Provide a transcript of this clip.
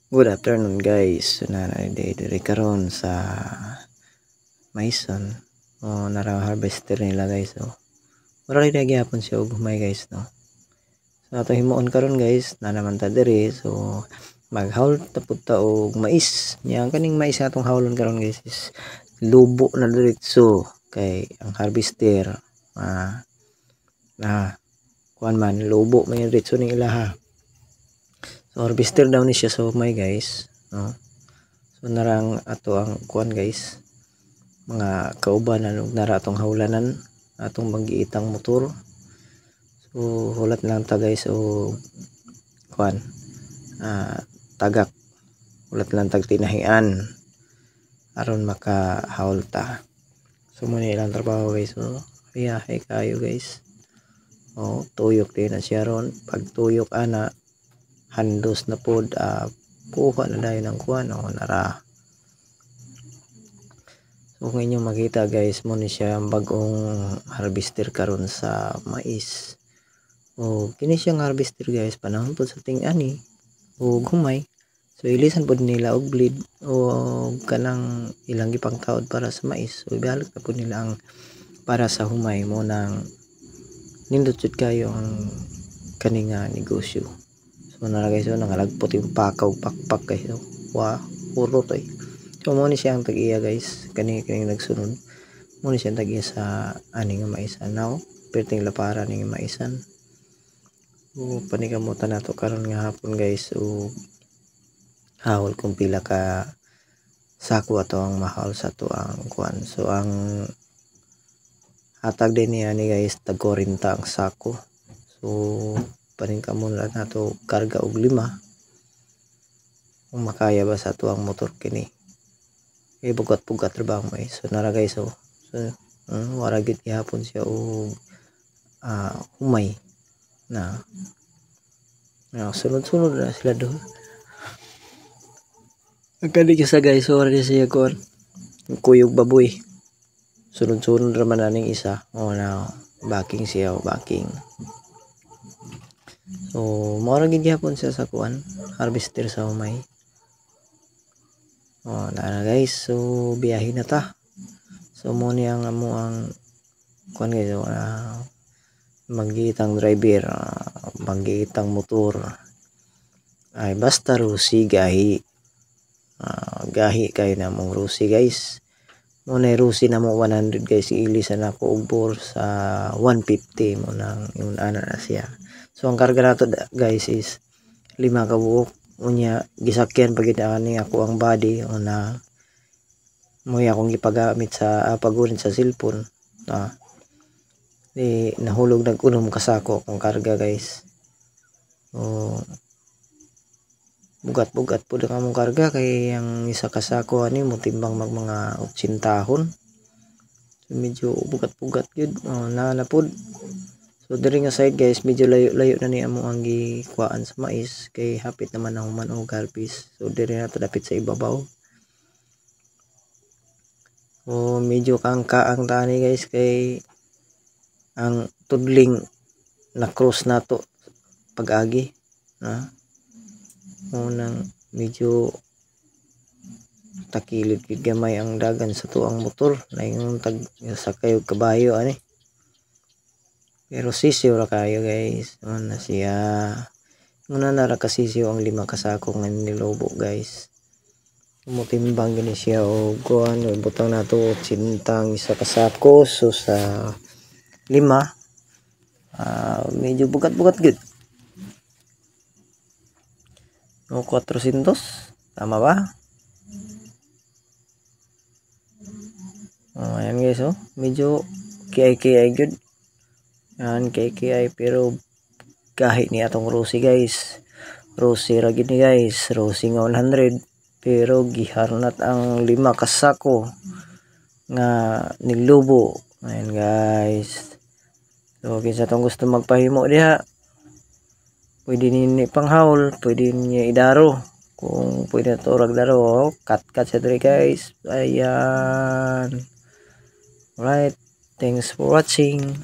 Good afternoon guys. So na diri karon sa Maison o nara harvester nila guys. So mura rin gyapon siya og humay guys no. So ato himuon karon guys na naman ta diri. So maghaul ta pud ta og mais. Nya kaning mais atong hawlon karon guys is lubo na diretso kay ang harvester kuan man lubo may diretso ning ilaha. So harvester daw ni siya so may guys no. So narang ato ang kuan guys mga kauban na nara atong hawlanan atong magiitang motor. So hulat lang ta guys o kuan tagak hulat lang tag tinahian aron makahaul ta. So muna ilang trabaho guys. So riyahe kayo guys. O tuyok din na siya ron. Pag tuyok ana handos na pod kuha na dayon ng kuan o nara. So kung inyo makita guys mo ni siya ang bagong harvester karon sa mais. O kini siyang harvester guys panahon po sa ting-ani o gumay. So ilisan pod nila og bleed o kanang ilang gipang taod para sa mais. So ibalot na po nila ang para sa humay mo nang nindot jud kayo ang kaninga negosyo. So nara guys, so nangalagpot yung pakaw pakpak guys. So, puro to eh. So mo ni siya ang tag-iya guys. Kani nagsunod. Mo ni siya ang tag-iya sa aning maisan now. Perting lapara ning maisan. So panikamutan nato karon nga hapon guys. So hawol kung pila ka sako ato ang mahal sa to ang kuan. So ang hatag din niya ni guys tag 40 ang sako. So paning kamon lang nato karga og 5 kung makaya ba sa tuang motor kini bugat-bugat trabaho may. So nara guys so wara gid gihapon siya og humay na sunod-sunod na sila do. Kani sa guys so wala siya kon kuyog baboy sunod-sunod ra man aning isa o na backing siya o backing. So mao gid gyapon siya sa kuan harvester sa humay. O na guys so biyahe na ta. So mo ni ang amo ang kuan guys magiitang driver magiitang motor ay basta rusi gahi gahi kay na mong rusi guys. Mo na rusi na mo 100 guys ilisan ako og bor sa 150 mo nang yung ana na siya. So ang karga nato guys is 5 ka buok unya gisakyan pagid ani ako ang body o na mo akong gipagamit sa pagunit sa cellphone nahulog nag-unom kasako akong karga guys. So bugat-bugat po ang among karga kay ang isa kasako ani mo timbang mga 80 tahon. So medyo bugat-bugat yun na pod. So diri nga side guys medyo layo-layo na ni amo ang gikuan sa mais kay hapit naman ang human og harvest. So diri na to dapit sa ibabaw. So medyo kaang tani guys kay ang tudling na cross nato pag-agi unang medyo takilid gid gamay ang dagan sa tuang motor na yung tag sakay og kabayo ani. Pero sisiw ra kayo guys. Na siya. Muna nara kasisiw ang 5 kasako nga nilobo guys. Mutimbang gini siya o kuan butang nato 80 isa kasako. So sa 5 medyo bugat-bugat gud. No 400 tama ba? Ayan guys medyo KI gud. Yan KKI pero kahit ni atong Rosie guys. Rosie ra gid ni guys. Rosie nga 100 pero giharnat ang 5 kasako nga niglubo. Ayan guys. So kinsa tong gusto magpahimo diha pwede ni panghaul, pwede niya idaro. Kung pwede na to rag daro, cut sa diri guys. Ayan. Alright. Thanks for watching.